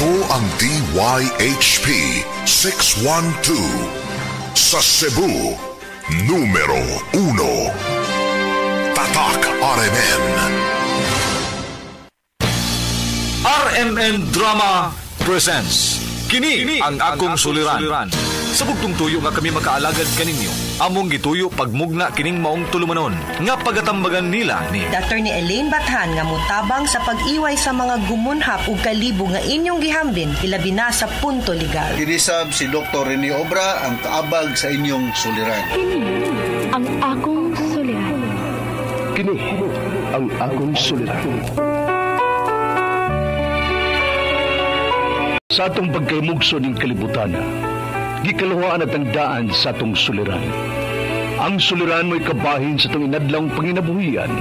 Ito ang DYHP 612 sa Cebu, numero 1. Tatak RMN. RMN Drama presents Kini ang akong suliran. Sa bugtong tuyo nga kami makaalagad kaninyo, among gituyo pagmugna kining maong tulumanon nga pagatambagan nila ni Dr. ni Elaine Bathan nga mutabang sa pag-iway sa mga gumunhap ug kalibo nga inyong gihambin ilabi na sa punto legal. Kinisab si Dr. Rene Obra ang kaabag sa inyong suliran. Kini ang akong suliran. Kini ang akong suliran. Sa atong pagkaymugso ng kalibutan, gikaluhaan at ang daan sa atong suliran. Ang suliran mo'y kabahin sa itong inadlang panginabuhian.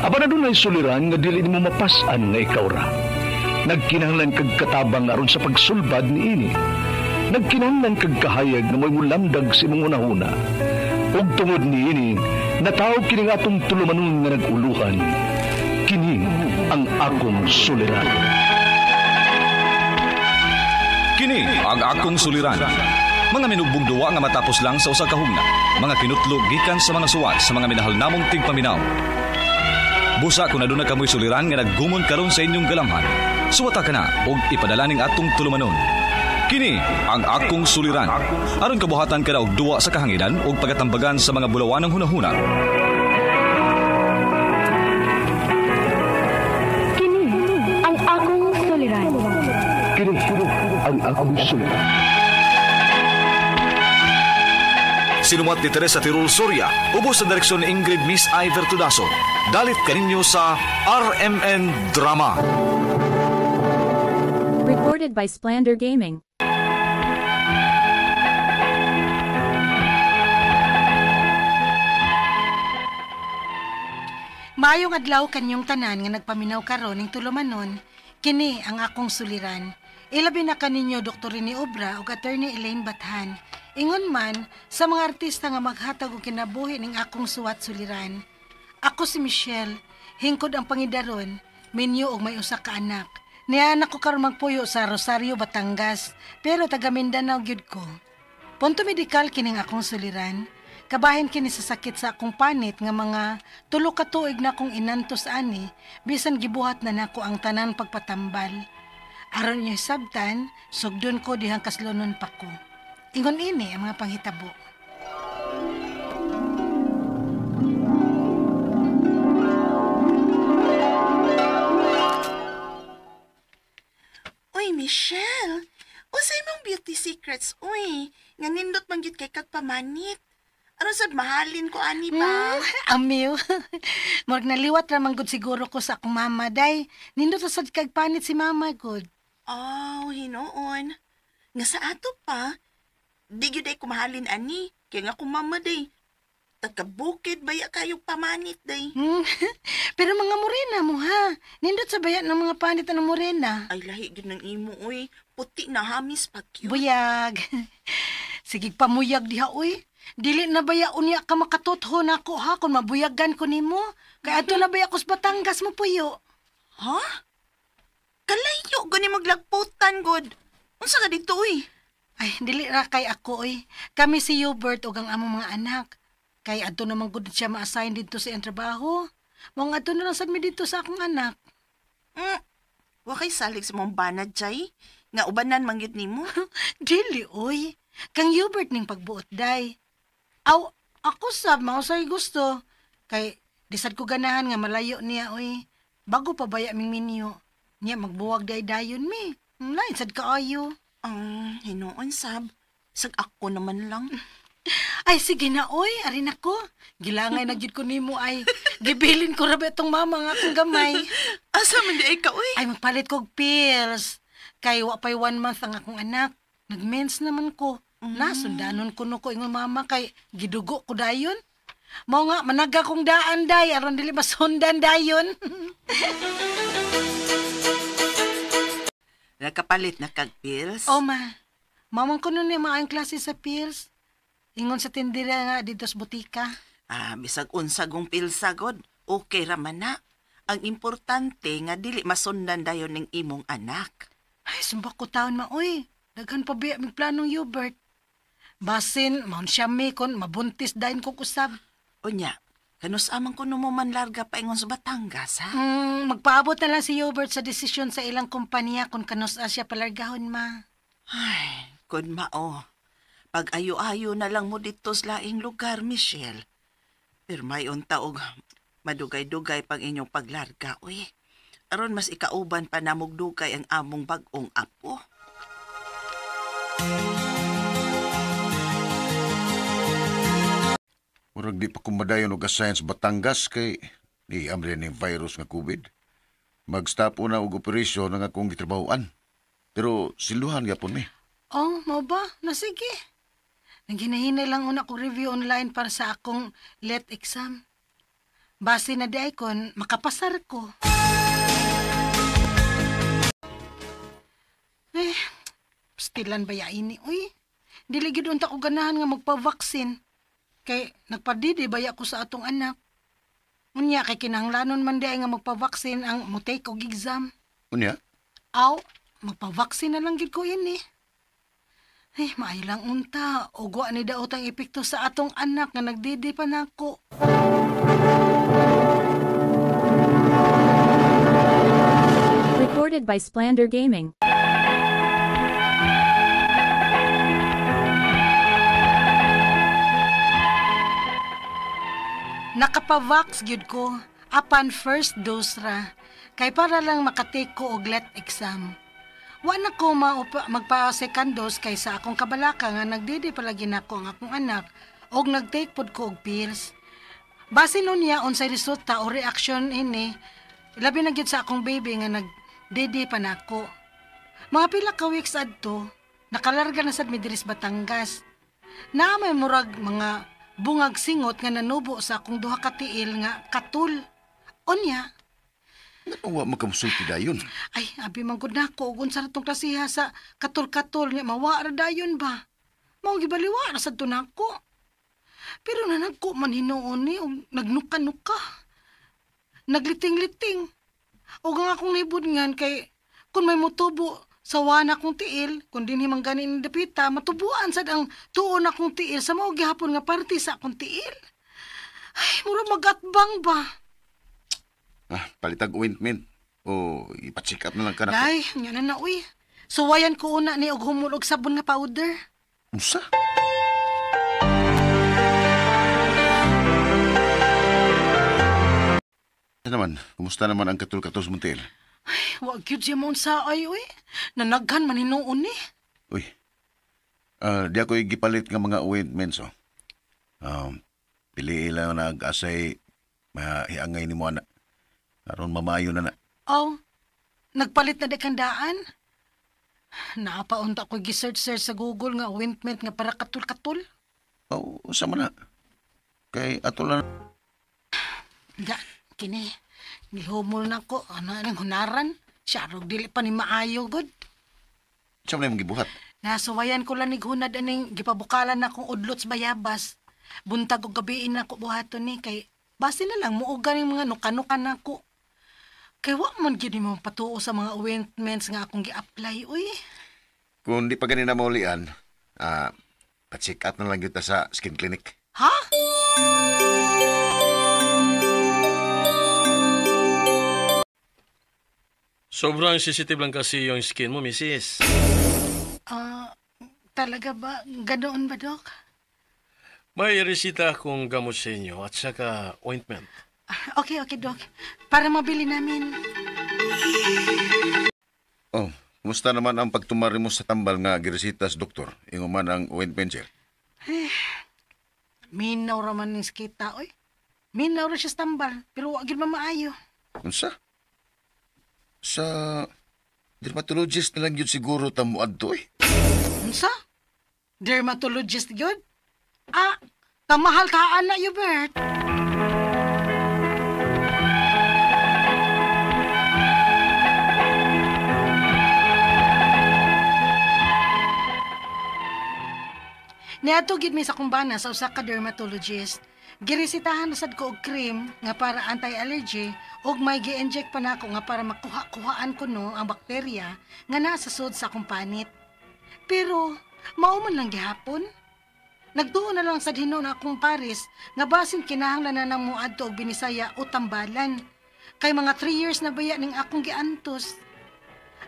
Aba na doon ay suliran nga dili mo mapasan nga ikaw ra. Nagkinahanglan kag katabang aron sa pagsulbad ni ini. Nagkinahanglan kag kahayag na mo'y mulamdag si mong unahuna. Ug tungod ni ini, natawag kining atong tulumanon nga naguluhan. Kini ang akong suliran. Kini ang akong suliran. Mga minugbong duwa nga matapos lang sa usa ka hugna. Mga kinutlog gikan sa mga suwat sa mga minahal namong tigpaminaw. Busa kung aduna kamoy suliran nga naggumon karon sa inyong galamhan, suwata ka na og ipadala ning atong tulumanon. Kini ang akong suliran. Aron kabuhatan ka na og duwa sa kahanginan og pagatambagan sa mga bulawan ng hunahuna. Kini ang akong suliran. Kini ang akong suliran. Sinumat ni Teresa Tirul Soria, ubos sa direksyon ni Ingrid Miss Iver Tudaso. Dalit kaninyo sa RMN Drama. Recorded by Splander Gaming. Maayong adlaw kanyong tanan nga nagpaminaw karon ning tulumanon. Kini ang akong suliran. Ilabi na kaninyo Dr. Rene Obra ug Attorney Elaine Bathan. Ingon man sa mga artista nga maghatag og kinabuhi ning akong suwat suliran. Ako si Michelle, hingkod ang pangidaron, minyo og may usa ka anak. Nianak ko karon magpuyo sa Rosario, Batangas, pero taga Mindanao gyud ko. Punto medikal kining akong suliran. Kabahin kini sa sakit sa akong panit nga mga 3 ka tuig na akong inantos ani, bisan gibuhat na nako ang tanan pagpatambal. Aron niyo sabtan, sugdon ko dihang kaslunon pa ko. Ingon ini ang mga panghitabo. Uy, Michelle, usay mong beauty secrets, uy. Nga nindot man gyud kay kag pamanit. Ano sad mahalin ko ani ba? Amiw. Morg naliwat ra man gud siguro ko sa akong mama day. Nindot sa sad kag panit si mama gud. Oh, hinoon. Nga sa ato pa, di gyud ay kumahalin ani. Kaya nga kumama day. Tagkabukid baya kayo pamanit day. Pero mga morena mo ha. Nindot sa bayat ng mga panit ng morena. Ay lahi gyud ng imo uy. Puti na hamis pa gyud. Buyag. Sige pamuyag diha uy. Dili na baya unya ka makatutho nako ha kung mabuyagan ko nimo. Kaya ato na baya ko sa Batangas mo puyo. Ha? Kalayo gani maglagputan god. Unsa ka dito uy? Ay, dili ra kay ako uy. Kami si Hubert ug ang among mga anak. Kay adto naman gud siya ma-assign dito sa iyang trabaho. Mong adto na lang sad mi dito sa akong anak. Wa kay salig sa mong banad jay. Nga ubanan man gyud nimo. Dili uy. Kang Hubert ning pagbuot day. Aw, ako sab mausay gusto. Kay disad ko ganahan nga malayo niya uy. Bago pa baya ming minyo. Niya magbuwag day-dayon mi. Lain sad kaayo. Hinoon sab. Sag ako naman lang. Ay sige na oy, ari nako. Gilangay na gyud ko nimo ay. Gibilin ko ra ba itong mama nga akong gamay. Asa man di ay ka uy? Ay magpalit kog pills. Kay wa pay 1 month ang akong anak. Nag-mens naman ko. Nasundanon ko no ko ingon mama kay gidugo ko dayon. Mao nga managa kong daan day aron dili masundan dayon. Nakapalit na kag pills? O ma. Mamang ko nun maayong klase sa pills. Ingon sa tindira nga dito sa butika. Bisag unsagong pills sagod. Okay raman na. Ang importante nga dili masundan dayon ning imong anak. Ay, sumbak ko taon maoy. Daghan pa biya mig planong Hubert. Basin, maun siya may kon mabuntis dahin kong usab. Unya, kanus amang kuno mo man larga pa ingon sa Batangas, ha? Magpaabot na lang si Hubert sa desisyon sa ilang kumpanya kung kanus siya palargahon, ma. Ay, kun mao. Pag ayo-ayo na lang mo dito sa laing lugar, Michelle. Pero may untaog, madugay-dugay pang inyong paglarga, uy. Aron mas ikauban pa namog dugay ang among bag-ong apo. Murag di pa kumadayon og asayan sa Batangas kay di amri ni virus nga COVID. Mag-stop una og operasyon nga akong gitrabahoan. Pero siluhan gyapon mi. Oh, mo ba? Sige. Naghinay lang una ko review online para sa akong let exam. Base na di ay kon makapasar ko. Stilan ba ya ini, uy? Dili gid unta ko ganahan nga magpa-vaccine. Kay nagpadidi baya ko sa atong anak. Unya kay kinahanglanon man di ay nga magpa-vaccine ang mutake og exam. Unya? Aw, magpa-vaccine na lang gid ko ini. Ay, mailang unta. Ugwa ni daot ang epekto sa atong anak nga nagdidi pa nako. Recorded by Splander Gaming. Nakapavax gyud ko apan first dose ra kay para lang makatake ko og let exam. Wa na ko magpa second dose kay sa akong kabalaka nga nagdidi palagi nako ang akong anak og nagtake pod ko og pills. Base nun niya unsay resulta o reaction ini, labi na gyud sa akong baby nga nagdidi pa nako. Mga pila ka weeks adto, nakalarga na sad mi diri sa Batangas. Na may murag mga bungag singot nga nanubo sa akong duha ka tiil nga katul. Onya. Nga wa makamusulti dayon. Ay, abi man gud nako ug unsa natong klasiha sa katul-katul nga mawa ra dayon ba. Mao gibaliwa ra sad to nako. Pero nanagko man hinuon ni og nagnuka-nuka. Nagliting-liting. Og ang akong nibudngan kay kun may motubo sa wana kong tiil, kung din himang ganin ni dapita, matubuan sad ang tuon akong tiil sa mao gihapon nga parte sa akong tiil. Ay, mura magatbang ba? Palitag ointment o ipa-check up na lang ka na. Ay, nga na uy. Suwayan ko una ni og humulog sabon nga powder. Unsa? Naman, kumusta naman ang katul-katul muntil? Ay, wag yun siya mo sa ay, uy. Nanaghan man hinuon ni. Uy, di ako gipalit nga mga ointments, oh. Pili lang nag-asay mahiangay ni mo na. Aron mamayo na na. Oh, nagpalit na dekandaan? Naapaunta ko gi-search sa Google nga ointment nga para katul-katul. Oh, sa man na. Kay ato lang. Da, kini. Gihumol na ko. Ano ang hunaran? Siya rog dili pa ni maayo, god. Siya man yung gibuhat. Nasuwayan ko lang ni hunad aning gipabukalan na kong udlots bayabas. Buntag o gabiin na ko buhaton ni kay base na lang muugan yung mga nuka-nuka na ko. Kay wa man gini mo patuo sa mga ointments nga akong gi-apply, uy. Kung di pa ganina maulian, pa-check up na lang kita sa skin clinic. Ha? Sobrang sensitive lang kasi yung skin mo, Mrs. Talaga ba? Ganoon ba, Doc? May resita akong gamot sa inyo at saka ointment. Okay, Doc. Para mabili namin. Oh, kumusta naman ang pagtumari mo sa tambal nga giresitas, doktor? Ingo man ang ointment, sir. Minaw raman ng skita, oy. Minaw ra siya sa tambal, pero wag yun mamaayo. Unsa? Sa dermatologist na lang yun siguro tamuad to, eh. Unsa? Dermatologist yun? Kamahal ka, Ana, Hubert. Niadto gid mi sa kumbana sa usa ka dermatologist. Girisitahan na sad ko og cream nga para anti-allergy ug may gi-inject pa nako nga para makuha-kuhaan ko no ang bakterya nga nasa sud sa akong panit. Pero mao man lang gihapon. Nagtuo na lang sad hinon akong pares nga basin kinahanglan na nang muadto og Binisaya o Tambalan. Kay mga 3 years na baya ning akong giantos.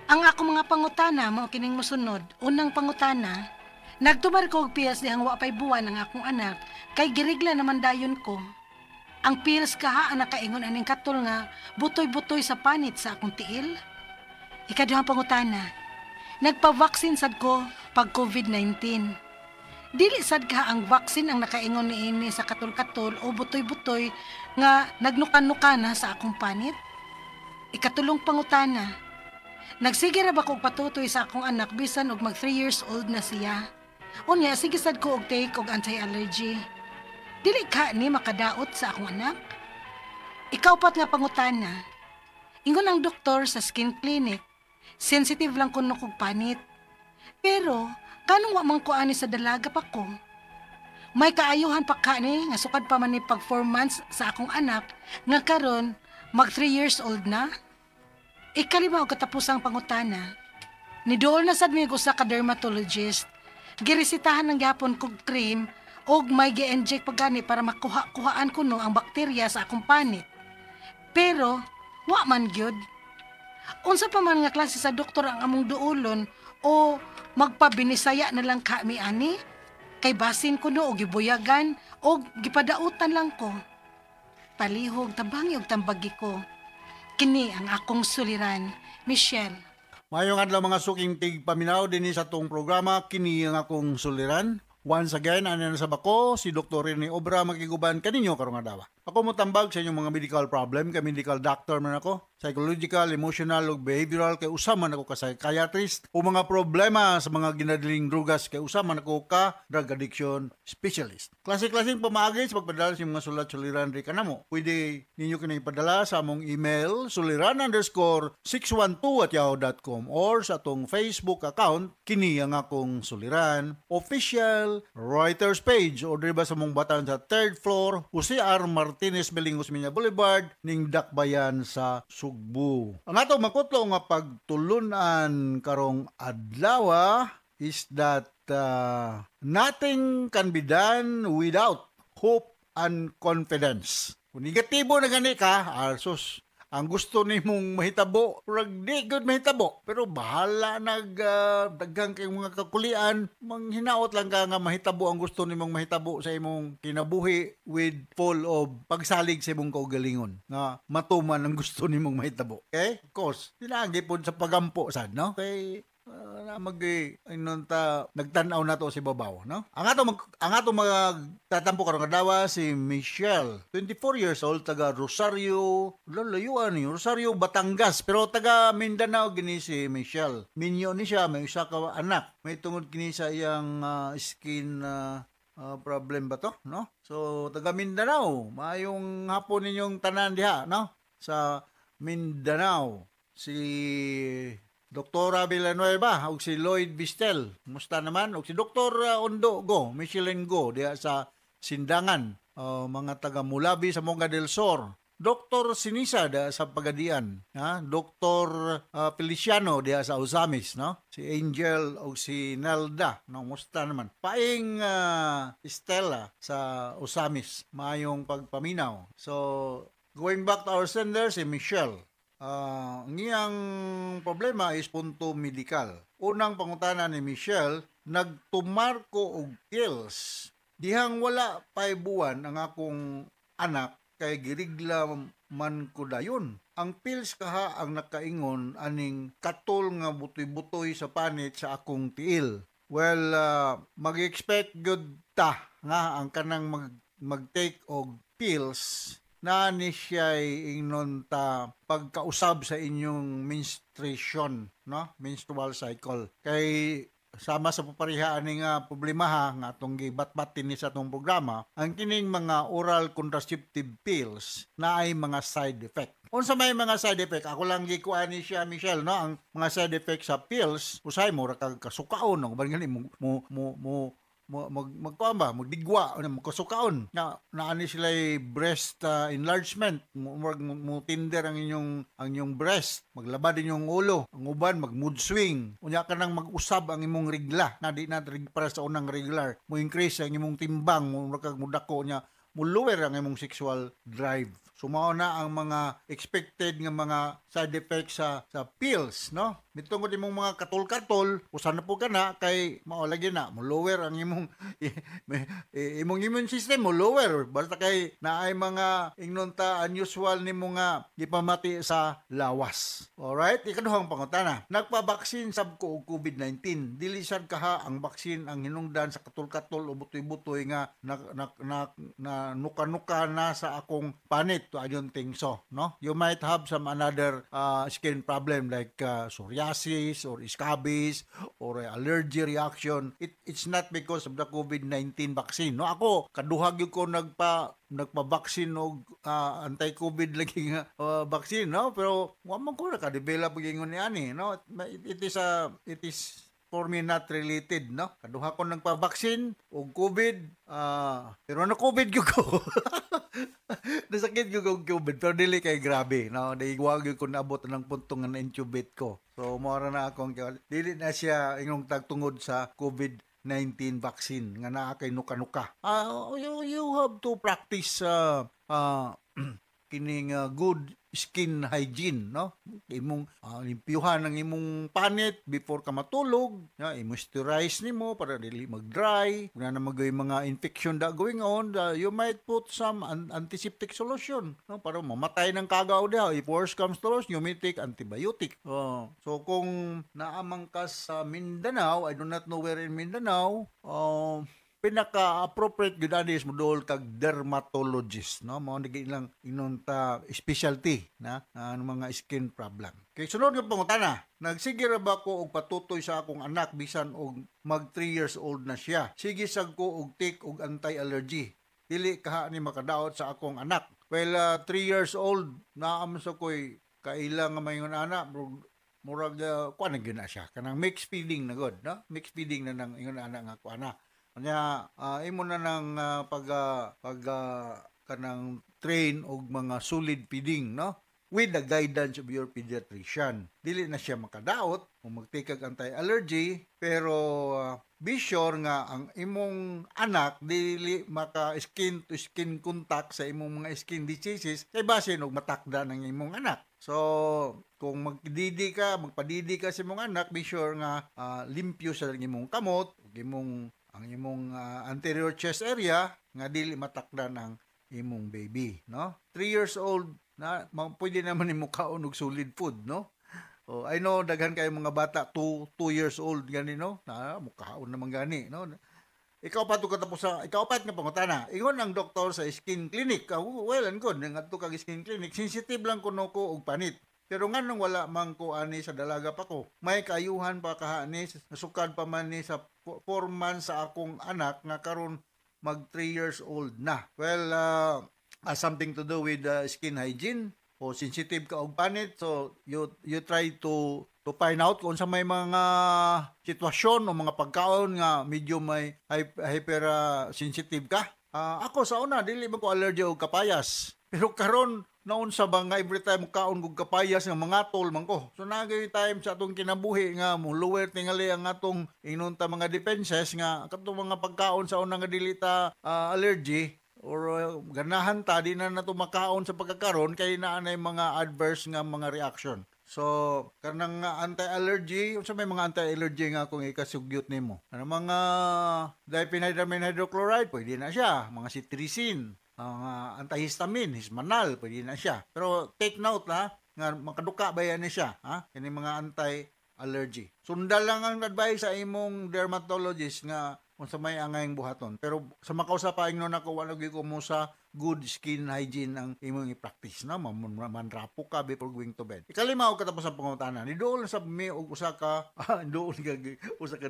Ang akong mga pangutana mao kining mosunod. Unang pangutana, nagtumar ko og pills dihang wa pay buwan ang akong anak kay girigla naman dayon ko. Ang pills kaha ang nakaingon aning katol nga butoy-butoy sa panit sa akong tiil. Ikaduhang pangutana, nagpa-vaccine sad ko pag COVID-19. Dili sad ka ang vaccine ang nakaingon niini sa katol-katol o butoy-butoy nga nagnukan-nukana sa akong panit. Ikatulong pangutana, nagsige ra ba kog patutoy sa akong anak bisan og mag 3 years old na siya? Unya, sige sad ko og take og anti-allergy. Dili ka ni makadaot sa akong anak? Ikaupat nga pangutana, ingon ang doktor sa skin clinic, sensitive lang kuno kog panit. Pero, kanong wa man ko ani sa dalaga pa ko? May kaayuhan pa ka ni nga sukad pa man ni pag 4 months sa akong anak nga karon mag 3 years old na? Ikalima og katapusang pangutana, nidool na sad mi usa ka dermatologist. Giresitahan ng gyapon kog cream og may gi-inject pagani para makuha-kuhaan kuno ang bakterya sa akong panit. Pero, wa man gyud. Unsa pa man nga klase sa doktor ang among duolon o magpabinisaya na lang kami ani? Kay basin kuno og gibuyagan o gipadautan lang ko. Palihog tabangi og tambagi ko. Kini ang akong suliran, Michelle. Mayong adlaw mga suking tigpaminaw dinhi sa tong programa kini ang akong suliran. Once again, ano na sa bako, si Dr. Rene Obra makiguban kaninyo karong adlaw. Ako mo tambag sa inyong mga medical problem, kay medical doctor man ako, psychological, emotional ug behavioral kay usa man ako ka psychiatrist o mga problema sa mga ginadiling drugas kay usa man ako ka drug addiction specialist. Klase-klaseng pamaagi sa pagpadala sa mga sulat-suliran ri kanamo. Pwede ninyo kini ipadala sa among email suliran_612@yahoo.com or sa atong Facebook account kini ang akong suliran official writers page o diba sa mong batan sa 3rd floor Jose R. Martinez Belingos Minya Boulevard ning Dakbayan sa Sugbo. Ang ato makutlo nga pagtulunan karong adlaw is that nothing can be done without hope and confidence. Kung negatibo na gani ka, arsos, ang gusto nimong mahitabo, rag di good mahitabo. Pero bahala daghang kayong mga kakulian, manghinaot lang ka nga mahitabo ang gusto nimong mahitabo sa imong kinabuhi with full of pagsalig sa imong kaugalingon. Nga matuman ang gusto nimong mahitabo. Okay? Of course, tinagi po sa pagampo sad, no? Kay nagtanaw na to si babaw, no? Ang ato magtatampo karong adlaw si Michelle, 24 years old, taga Rosario, lalayuan ni Rosario, Batangas, pero taga Mindanao gini si Michelle. Minyo ni siya, may isa ka anak. May tungod kini sa iyang skin problem ba to, no? So taga Mindanao, maayong hapon ninyong tanan diha, no? Sa Mindanao, si Doktora Villanueva ug si Lloyd Bistel. Musta naman? Ug si Dr. Ondo Go, Michelin Go diya sa Sindangan. Mga taga Mulabi sa Monga del Sur. Dr. Sinisa diya sa Pagadian. Dr. Feliciano diya sa Osamis. No? Si Angel ug si Nelda. No? Musta naman? Paing Estela sa Osamis. Maayong pagpaminaw. So, going back to our sender, si Michelle. Ang iyang problema is punto medikal. Unang pangutana ni Michelle, nagtumar ko og pills. Dihang wala 5 buwan ang akong anak kay girigla man ko dayon. Ang pills kaha ang nakaingon aning katol nga butoy-butoy sa panit sa akong tiil. Well, mag-expect good ta nga ang kanang mag-take og pills na ni siya ingnon ta pagkausab sa inyong menstruation, no? Menstrual cycle. Kay sama sa paparihaan ni nga problema nga atong gibat-batin ni sa atong programa, ang kining mga oral contraceptive pills na ay mga side effect. Unsa may mga side effect? Ako lang gikuan ni siya, Michelle, no? Ang mga side effect sa pills, usay mo ra kag kasukaon, no? Ban gani mo magdigwa magkusukaon na naani sila breast enlargement mo tinder ang inyong breast, maglaba din yung ulo, ang uban mag mood swing, unya ka nang mag-usab ang imong regla na di na para sa unang regular, mo increase ang imong timbang, mo dako nya, mo lower ang imong sexual drive. Sumao na ang mga expected nga mga side effects sa pills, no? Mitungod imong mga katol-katol, usan na po ka na kay mao lagi na mo lower ang imong imong immune system mo lower basta kay naay mga ingnon ta unusual nimo nga gipamati sa lawas. Alright, ikaduhang pangutana. Nagpa-vaccine sab ko og COVID-19. Dili sad kaha ang vaccine ang hinungdan sa katol-katol o butoy-butoy nga na nuka-nuka na sa akong panit. I don't think so, no? You might have some another skin problem like psoriasis or scabies or allergy reaction. It's not because of the COVID-19 vaccine, no? Ako kaduhag gyud ko nagpa-vaccine og anti-COVID lagi nga vaccine, no? Pero wa man ko naka-develop gingon ni ani, no? It is for me not related, no? Kaduha ko nagpa-vaccine og COVID, pero na COVID gyud ko. Nasakit gyud ko COVID, pero dili kay grabe, no? Daigwag gyud ko naabot ng punto nga na-intubate ko. So mora na akong dili na siya ingong tagtungod sa COVID-19 vaccine nga naa kay nuka-nuka. You have to practice kining good skin hygiene, no? Imong limpyuhan ang imong panit before ka matulog, i-moisturize nimo para dili mag-dry. Kung na magay mga infection going on, you might put some antiseptic solution, no? Para mamatay ng kagaw dia. If worse comes to worse, you may take antibiotic. So kung naamang ka sa Mindanao, I do not know where in Mindanao, pinaka-appropriate gyud ani is modol kag dermatologist, no? Mao ni ilang inunta specialty na mga skin problem. Kay sunod nga pangutana, nagsige ra ba ko og patutoy sa akong anak bisan og mag 3 years old na siya? Sige sad ko og take og anti-allergy. Dili kaha ni makadaot sa akong anak. Well, 3 years old na amsa koy kailang nga mayon anak murag kuan gyud na siya. Kanang mixed feeding na god, no? Mixed feeding na nang ingon anak nga kuana. Kanya imo na nang kanang train og mga solid feeding, no? With the guidance of your pediatrician. Dili na siya makadaot o magtikag anti-allergy, pero be sure nga ang imong anak dili maka skin to skin contact sa imong mga skin diseases kay basin og matakda ng imong anak. So kung magpadidi ka sa imong anak, be sure nga limpyo sa imong kamot ug ang imong anterior chest area nga dili matakdan ang imong baby, no? 3 years old na pwede naman nimo kaon og solid food, no? I know daghan kay mga bata 2 years old gani, no? Na mukaon naman gani, no? Ikaw pa to katapos sa ikapat nga pangutana. Ingon ang doktor sa skin clinic. Well, angkon ngadto kag skin clinic, sensitive lang kuno ko og panit. Pero nganong wala man ko ani sa dalaga pa ko. May kaayuhan pa kaha ni nasukad pa man ni sa 4 months sa akong anak nga karon mag 3 years old na. Well, has something to do with skin hygiene o sensitive ka og panit, so you try to find out kung sa may mga sitwasyon o mga pagkaon nga medyo may hyper sensitive ka. Ako sa una dili man ko allergy og kapayas. Pero karon naon sa ba nga every time kaon og kapayas nga mga tol man ko. So nagay time sa atong kinabuhi nga mo lower tingali ang atong inunta mga defenses nga katong mga pagkaon sa una nga dili ta allergy or ganahan ta di na nato makaon sa pagkakaron kay naanay mga adverse nga mga reaction. So kanang anti-allergy, unsa may mga anti-allergy nga kung ikasugyot nimo? Ano mga diphenhydramine hydrochloride, pwede na siya, mga cetirizine, antihistamine, hismanal, pwede na siya. Pero take note nga makaduka ba yan siya, ha? Kini mga anti-allergy. Sundal lang ang advice sa imong dermatologist nga kung sa may angayang buhaton. Pero sa makausap ingnon ako wala gyud ko mo sa good skin hygiene ang imong i-practice na manrapo ka before going to bed. Ikalimaw katapos ang pangutana. Ni dool sa mi og usa ka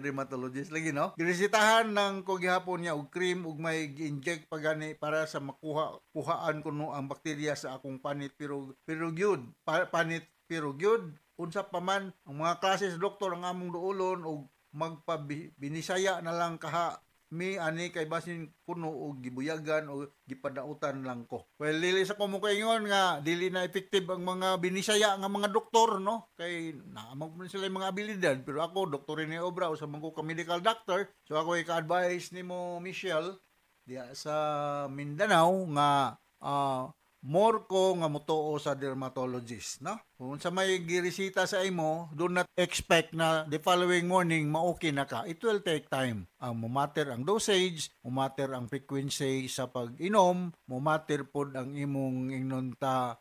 dermatologist lagi, no? Giresitahan ng ko gihapon niya og cream ug may gi-inject pa gani para sa makuhaan kuno ang bakterya sa akong panit pero gyud panit pero gyud unsa pa man ang mga klase sa doktor ang among duolon og magpabinisaya na lang kaha mi ani kay basin kuno og gibuyagan o gipadautan lang ko. Well, dili sa ko mo kaingon nga dili na effective ang mga binisaya nga mga doktor, no? Kay naamang man sila yung mga abilidad, pero ako Dr. Rene Obra usa man ko ka medical doctor, so ako i-advise nimo Michelle diya sa Mindanao nga more ko nga mutuo sa dermatologist, no? Kung sa may giresita sa imo, do not expect na the following morning ma-okay na ka. It will take time. Mumatter ang dosage, mumatter ang frequency sa pag-inom, mumatter pod ang imong inunta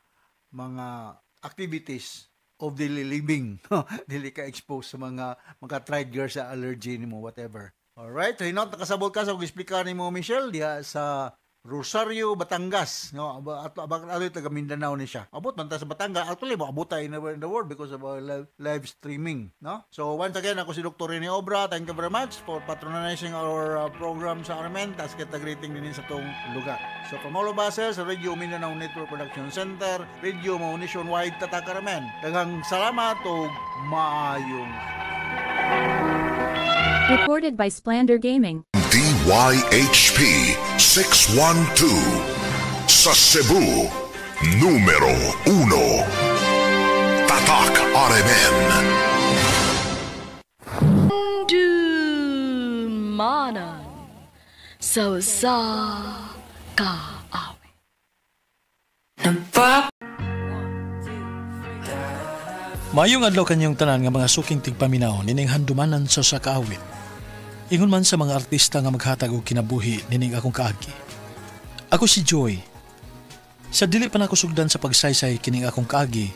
mga activities of daily living. Dili ka exposed sa mga trigger sa allergy nimo, whatever. Alright, so hinot nakasabot ka sa explica nimo Michelle diha sa Rosario, Batangas, no? Abang taga Mindanao ni siya. Abot man ta sa Batangas. Actually, maabot tayo in the world because of our live streaming, no? So once again, ako si Dr. Rene Obra. Thank you very much for patronizing our program sa Armen. Tas kita greeting din sa tong lugar. So from all of us sa Radio Mindanao Network Production Center, Radio Mo Nationwide Tatak Armen. Daghang salamat ug maayong. Recorded by Splander Gaming. DYHP 612 sa Cebu, numero 1. Tatak RMN. Dumanan sa kaawit. Mayong adlaw kanyang tanan nga mga suking tigpaminaw nining handumanan sa kaawit. Ingon man sa mga artista nga maghatag og kinabuhi nining akong kaagi. Ako si Joy. Sa dili pa nako sugdan sa pagsaysay kining akong kaagi,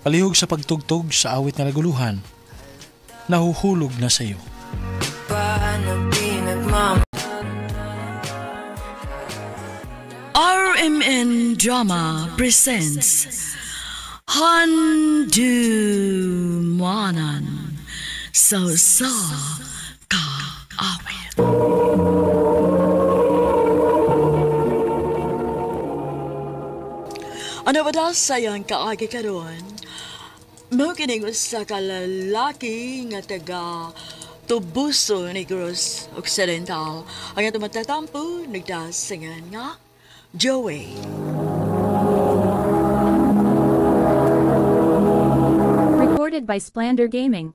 palihog sa pagtugtog sa awit nga naguluhan, nahuhulog na sa iyo. RMN Drama presents Handumanan sa kaawit. Ano ba daw sayang kaagi karon? Mo kining usa ka lalaki nga taga Tubuso Negros Occidental ang atong matatampo nagdasingan nga Joey. Recorded by Splander Gaming.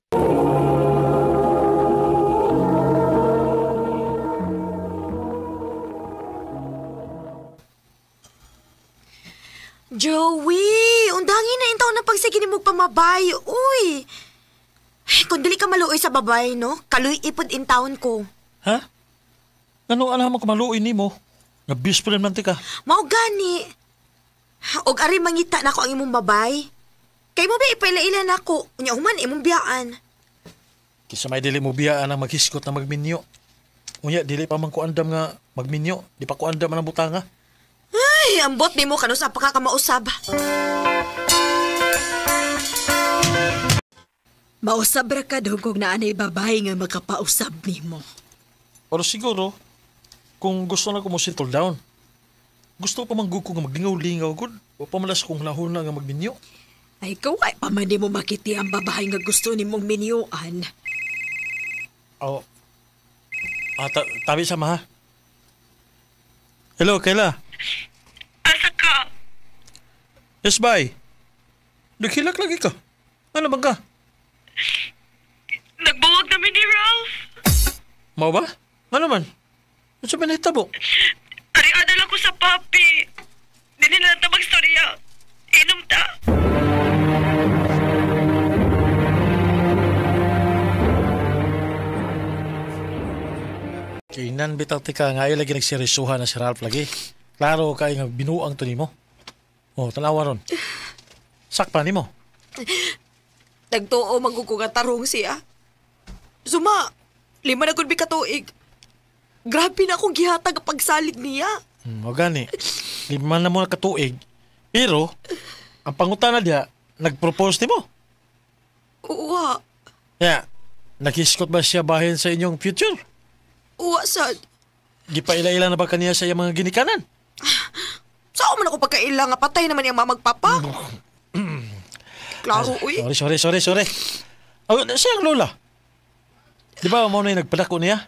Joey, undangin na intaw na pagsige ni mo pamabay. Uy, kung dili ka maluoy sa babay, no? Kaluy ipod intawon ko. Ha? Ano alam mo kumaluoy ni mo? Nabis pa rin man ka. Mao gani. Og ari mangita na ko ang imong babay. Kay mo ba ipaila-ila na ko? Unya human imong biyaan. Kisa may dili mo biyaan ang maghiskot na magminyo. Unya dili pa man ko andam nga magminyo. Di pa ko andam ang butanga. Ay, ambot ni mo kanus apaka ka mausab. Mausab ra ka dugog na anay babae nga makapausab nimo. Pero siguro, kung gusto na ko mo settle down, gusto pa mangguko nga maglingaw-lingaw gud o pamalas kong lahon na nga magminyo. Ay, kaway pa man di mo makiti ang babae nga gusto ni mong minyuan. Oh. Tabi sama ha. Hello, Kayla. Asa ka? Yes, bye. Naghilak lagi ka. Ano bang ka? Nagbuwag namin ni Ralph. Mau ba? Ano man? Ano sa pinahitabo? Ariada lang ko sa papi. Dili na ta magstorya. Inom ta. Kainan bitaw tika nga ay lagi nagserisuhan na si Ralph lagi. Klaro kay nga binuang to nimo. Oh, tanawa ron. Sakpa nimo. Nagtuo magkuko nga tarong siya. Suma, 5 na gud bi katuig. Grabe na akong gihatag pagsalig niya. O gani. 5 na mo na katuig. Pero, ang pangutana diya, nag-propose nimo. Uwa. Yeah. Nag-iskot ba siya bahin sa inyong future? Uwa, sad. Gipaila-ila na ba kaniya sa iyang mga ginikanan? Saan man ako pagkaila nga patay naman yung mamagpapa? Klaro, uy. Sorry. Oh, siyang lola. Di ba mo na yung nagpadako niya?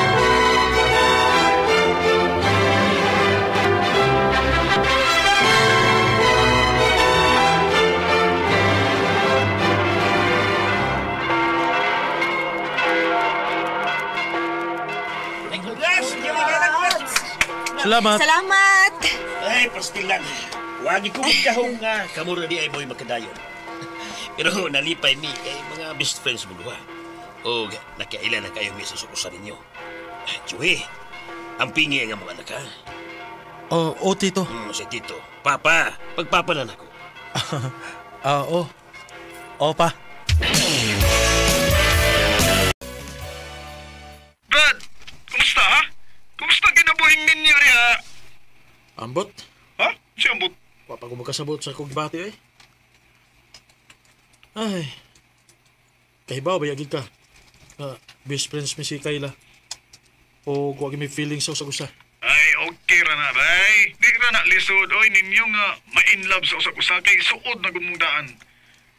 Salamat. Salamat. Ay, pastilan. Huwag ko kahong nga kamura di ay mo'y makadayon. Pero nalipay mi kay mga best friends mo duha. O nakailan na kayo mi sa sukusan ninyo. Joey, ang pingi nga mga anak ha. O Tito. Si Tito. Papa, pagpapalan ako. Pa. Brad, kumusta ha? Kumusta ginabuhing ninyo riya? Ambot? Ha? Si Ambot? Papa ko makasabot sa kong bati eh. Ay. Kahibaw ba yagig ka? Best friends mi si Kayla. O kuwag may feelings sa usa-usa. Ay, okay ra na, bay. Di ra na lisod, oy, ninyo nga ma-inlove sa usak-usa kay suod na gumudaan.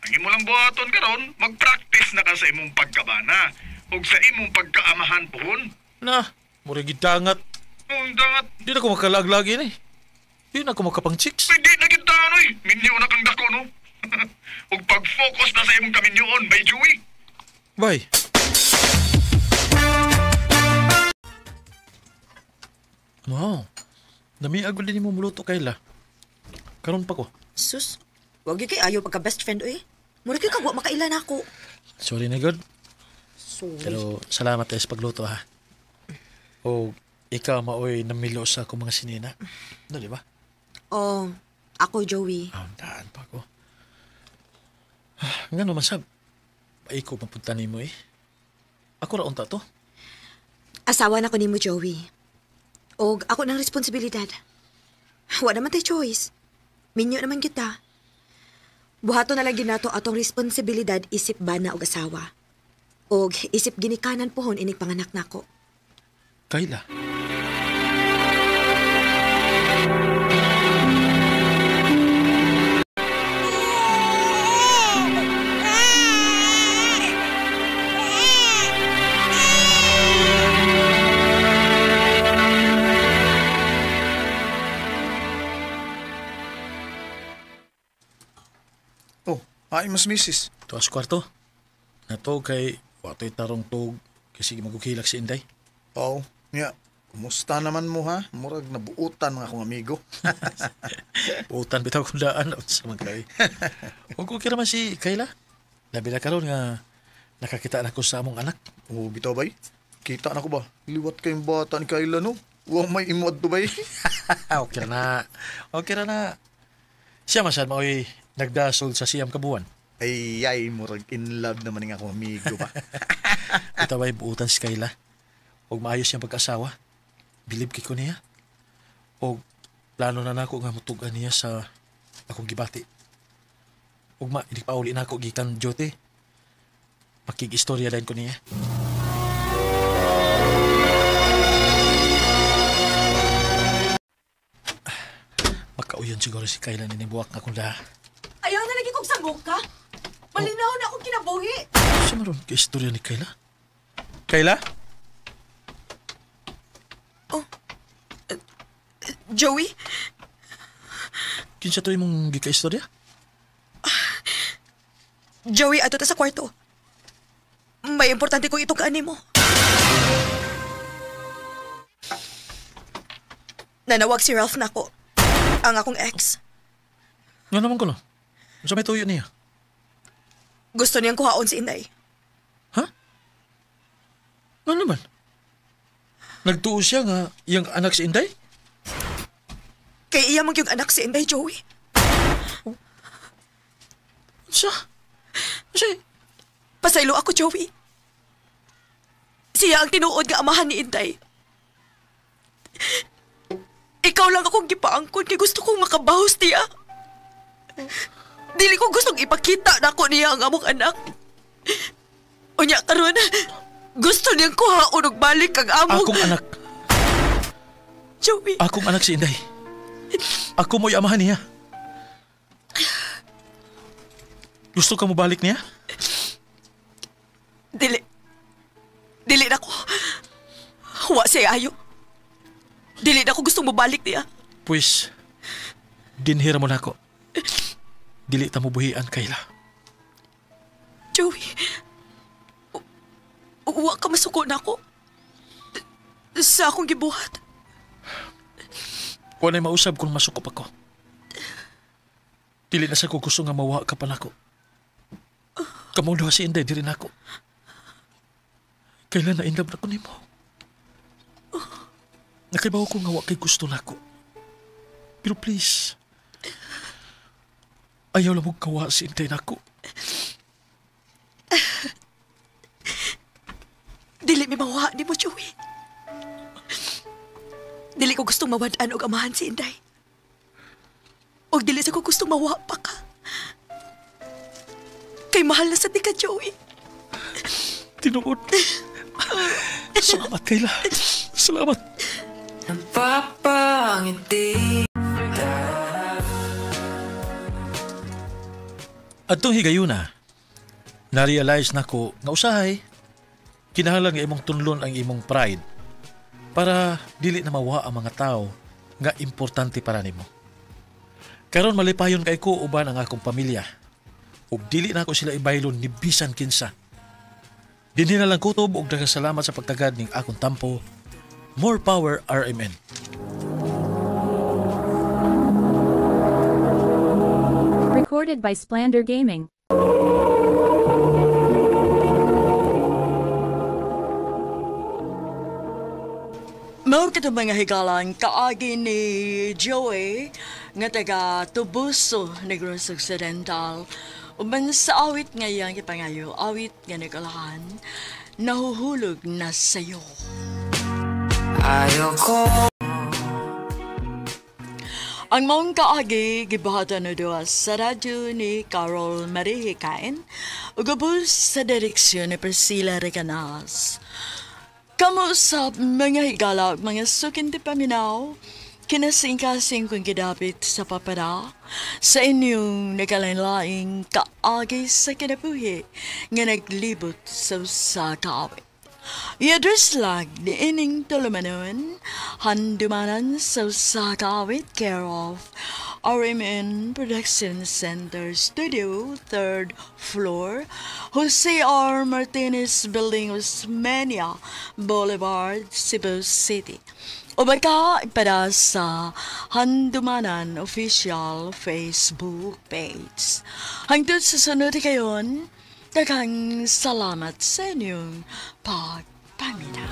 Ang imo lang buhaton karon, mag-practice na ka sa imong pagkabana o sa imong pagkaamahan pohon. Na, mura gidangat. Dangat. Di na ko makalaglag yun eh. Di na ko makapang chicks. Ay, di na kita, oy. Minyo na kang dako, no? O pag-focus na sa imong kaminyoon, bay, Joey. Bye. Wow. Namiag din mo muluto Kayla. Karon pa ko. Sus, wag yung kay ayaw pagka best friend, oy. Mura kay kagwa makailan ako. Sorry na God. Sorry. Pero salamat tayo sa pagluto ha. O ikaw maoy namilo sa akong mga sinina. No, di ba? Oh, ako Joey. Daan pa ko. Nga naman sab. Paiko mapunta ni mo eh. Ako raon ta to. Asawa na ko ni mo, Joey. O ako ng responsibilidad. Wala naman tayo choice. Minyo naman kita. Buhato na lang ginato atong responsibilidad isip bana og asawa. Og isip ginikanan pohon inig panganak nako. Kayla. Ay, mas misis. Tuwas kwarto. Nato kay wato'y tarong tog kasi magukilak si Inday. Oo. Nga. Kumusta naman mo ha? Murag nabuutan mga akong amigo. Buutan bitaw kong daan sa mga kay. Huwag ko kira man si Kayla. Labi na karon nga nakakita na ko sa among anak. Oo, bitaw bay. Kita na ko ba? Liwat kayong bata ni Kayla no? Huwag may imod to bay. Okay na. Okay na. Siya masyad maoy nagdasol sa siyam kabuan. Ay, murag in love naman ng akong amigo ba? Ito ba'y buutan si Kayla? Huwag maayos siyang pag-asawa. Bilib ko niya. Huwag plano na nako nga mutugan niya sa akong gibati. Huwag hindi pa uli na ako gikan jote. Makikistorya din ko niya. Makauyon siguro si Kayla ninibuwak na kung lahat. Ayaw na lagi kong sabok ka. Malinaw na akong kinabuhi. Siya maroon ka istorya ni Kayla? Kayla? Joey? Kinsa to imong gika-istorya? Joey, ato ta sa kwarto. May importante kong itong kaani mo. Nanawag si Ralph na ako. Ang akong ex. Nga naman ko no. Sa may tuyo niya. Gusto niyang kuhaon si Inday. Ha? Nga naman? Nagtuo siya nga iyang anak si Inday? Kay iya mong yung anak si Inday, Joey. Siya? Pasaylo ako, Joey. Siya ang tinuod nga amahan ni Inday. Ikaw lang akong gipaangkon kay gusto kong makabahos niya. Dili ko gustong ipakita na ako niya ang among anak. Unya karon, gusto niyang kuhaon og balik ang among... Akong anak. Joey. Akong anak si Inday. Ako mo'y amahan niya. Gusto ka mo balik niya? Dili na ko. Wa siya ayo. Dili na ko gustong mabalik niya. Pues, dinhira mo na ako. Dili ta mo buhian, Kayla. Joey, wa ka masuko na ako sa akong gibuhat. Wala mausab kung masukop ako. Dili na sa ko gusto nga mawa ka pala ko. Kamong daw si Inday, di rin ako. Kailan na inlove na ko nimo? Nakaibaw ko nga wa kay gusto na ko. Pero please, ayaw lang mong kawa si Inday na ko. Dili mi mawa ni mo, Joey. Dili ko gustong mawadaan og amahan si Inday. Og dili sa ko gustong mawa pa ka. Kay mahal na sa di ka, Joey. Tinuod. Salamat, Kayla. Salamat. Napapangiti. Atong higayuna, na-realize na ko nga usahay, kinahanglan nga imong tunlon ang imong pride para dili na mawa ang mga tao nga importante para nimo. Karon malipayon kay ko uban ang akong pamilya. Ug dili na ako sila ibaylon ni bisan kinsa. Dinhi na lang kutob og daghang salamat sa pagtagad ning akong tampo. More power, RMN. Recorded by Splander Gaming. Mao ka mga higalan kaagi ni Joey nga taga Tubuso, Negros Occidental. Uban sa awit ngayang ipangayo, awit nga nagalahan, nahuhulog na sayo. Ayoko. Ang maong kaagi, gibahatan na doon sa radyo ni Carol Marie Hikain, ugabos sa direksyon ni Priscilla Recanas. Kamu sa mga higala, mga sukin di paminaw, kinasing-kasing kong gidapit sa papada, sa inyong nagalain-laing kaagi sa kinabuhi, nga naglibot sa kaawit. I-address lang ni ining tulumanon, handumanan sa kaawit, care of RMN Production Center Studio, 3rd floor, Jose R. Martinez Building, Osmeña Boulevard, Cebu City. O baka ipada sa Handumanan Official Facebook page. Hangtod sa sunod kayon, daghang salamat sa inyong pagpaminaw.